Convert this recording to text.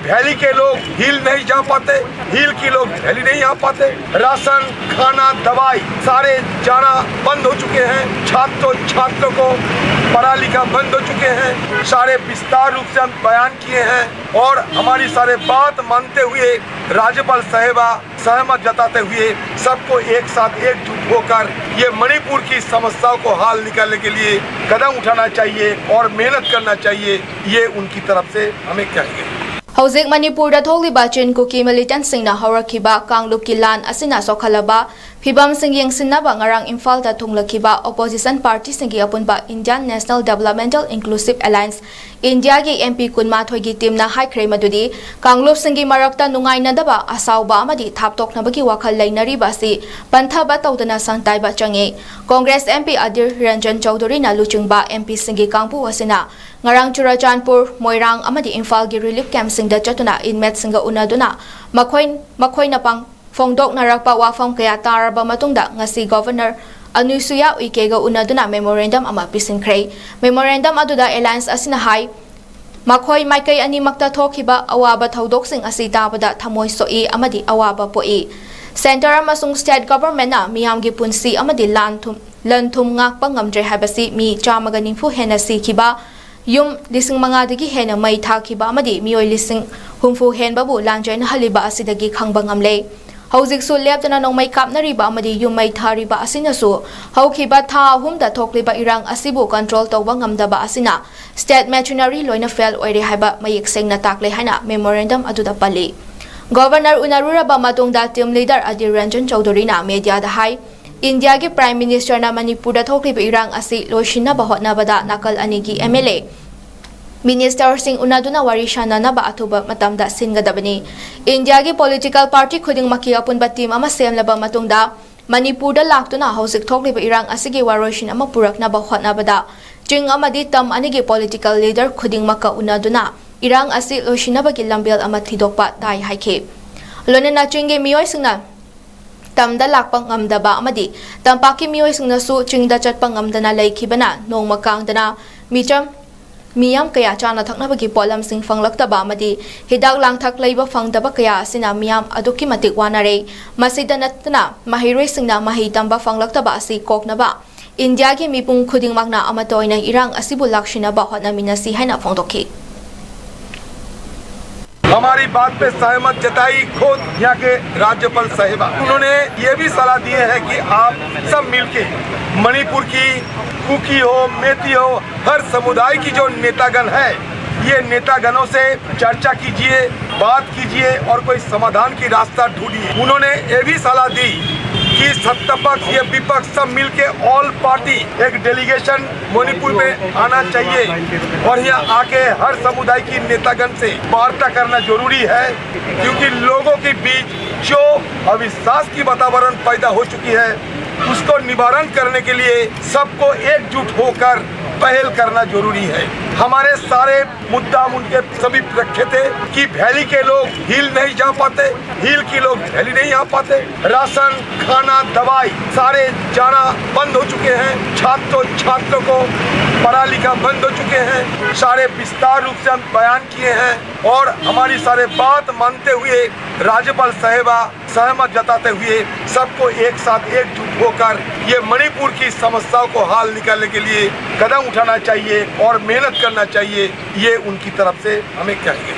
Valley के लोग हिल नहीं जा पाते, हिल के लोग वैली नहीं आ पाते। राशन, खाना, दवाई सारे जाना बंद हो चुके हैं। छात्रों को पढ़ा लिखा बंद हो चुके हैं। सारे विस्तार रूप से हम बयान किए हैं और हमारी सारे बात मानते हुए राज्यपाल साहिबा सहमत जताते हुए सबको एक साथ एकजुट होकर ये मणिपुर की समस्याओं को हल निकालने के लिए कदम उठाना चाहिए और मेहनत करना चाहिए, ये उनकी तरफ से हमें चाहिए। हौजिक मणिपुर थोलिबा चिनकुकी मिलिटेंट्सिंगना हौरखिबा कांगलुपकी लान असिना सोखलबा फिबमसिंग येंसिनबा ngarang इम्फालदा थुंगलखिबा ऑपोजिशन पार्टी सिंगी अपुनबा Indian National Developmental Inclusive Alliance India की एमपी कुनमाथोगी टीमना हाइख्रे मदुदी कांगलुप सिंगी मरक्ता नुंगाइनदबा असाउबा अमदी थापतोकनबगी वाखल लैनरिबासी पंथबा तौदना संताइबा चंगे। कांग्रेस एमपी अधीर रंजन चौधरी ना लुचिंगबा एमपी सिंगी कांगपु वसिना ngarang चुराचानपुर मोइरांग अमदी इम्फाल की रिलीफ कैंप सिंगदा चतुना इनमेट सिंगा उनादुना मखोइना पांग फोंदोकनरकपा वाफम कया तारबा मतुंगदा ngasi गवर्नर अनुसुया उइकेगा उनादुना मेमोरेंडम अमा पिसिनख्रे। मेमोरेंडम अदुदा एलायंस असिना हाई मखोइ माइकई अनिमक्ता थोखिबा अवाबा थौदोकसिंग असि ताबदा थमोइ सोई अमदी अवाबा पोई। सेंटर अमसुंग स्टेट गवर्नमेंटना मियामगी पुंसी अमदी लन थुम ngakpa ngamdre habasi mi 190 hena sikhiba yum lising mangadagi hena mai thakhiba amadi mioi lising humfu henbabu langjain haliba asidagi khangba ngamle। हौजिक सु लेपतना नोंमै कापनरिबा अमदी युमै थारिबा असिनसु हौखिबा था अहुमदा थोक्लिबा इरांग असिबु कंट्रोल तौबा ngamdaba asina स्टेट मैचिनरी लोइना फेल ओइरे हाइबा मयेक सेंगना ताकले हाइना मेमोरेंडम अदुदा पल्ली। गवर्नर उनारुरबा मतुंगदा टीम लीडर अधीर रंजन चौधरीना मीडियादा हाई इंडिया के प्राइम मिनिस्टर ना मणिपुरदा थोक्लिबा इरांग असि लोइसिनबा होटनाबदा नाकल अनिगी एमएलए मिनिस्टर सिंह उनादुना वारी शानानबा अथुबा मतमदा सिनगदबनी। इंडिया की पॉलिटिकल पार्टी खुदिंगमकी अपुनबा टीम अमा सेमलबा मतुंगदा मणिपुरदा लाक्तुना हौजिक थोक्लिबा इरांग असिगी वारोइसिन अमा पुरकनबा होटनाबदा चिंग अमदी तम अनिगी पॉलिटिकल लीडर खुदिंगमका उनादुना इरांग असि लोइसिनबगी लंबेल अमा थिदोकपा ताई हाइखे। लोनेना चिंगे मियोइसिंगना तमदा लाकपा ngamdaba अमदी तंपाकी मियोइसिंगनासु चिंगदा चटपा ngamdana लैखिबना नोंगमा कांगदना मियाम कया चाना थकनबगी पोलम सिंह फंगलक्तबा अमदी हिदाक लांगथक लैबा फंगदबा कया असिना मियाम अदुकी मतिक वानारे। मसिदा नतना महिरोइ सिंगना महि तंबा फंगलक्तबा असि कोकनबा इंडिया की मिपुंग खुदिंगमकना अमतोइना इरांग असिबु लाक्षिनबा होटनामिनसी हाइना फोंदोखि। हमारी बात पे सहमत जताई खुद यहाँ के राज्यपाल साहिबा। उन्होंने ये भी सलाह दी है कि आप सब मिलके मणिपुर की कुकी हो, मेती हो, हर समुदाय की जो नेतागण है ये नेतागणों से चर्चा कीजिए, बात कीजिए और कोई समाधान की रास्ता ढूंढिए। उन्होंने ये भी सलाह दी कि सत्तापक्ष या विपक्ष सब मिलके ऑल पार्टी एक डेलीगेशन मणिपुर में आना चाहिए और यहाँ आके हर समुदाय की नेतागण से वार्ता करना जरूरी है, क्योंकि लोगों के बीच जो अविश्वास की वातावरण पैदा हो चुकी है उसको निवारण करने के लिए सबको एकजुट होकर पहल करना जरूरी है। हमारे सारे मुद्दा उनके सभी रखे थे कि वैली के लोग हिल नहीं जा पाते, हिल के लोग वैली नहीं आ पाते। राशन, खाना, दवाई सारे जाना बंद हो चुके हैं। छात्रों को पढ़ा लिखा बंद हो चुके हैं। सारे विस्तार रूप से हम बयान किए हैं और हमारी सारे बात मानते हुए राज्यपाल साहिबा सहमत जताते हुए सबको एक साथ एकजुट होकर ये मणिपुर की समस्याओं को हल निकालने के लिए कदम उठाना चाहिए और मेहनत करना चाहिए, ये उनकी तरफ से हमें चाहिए।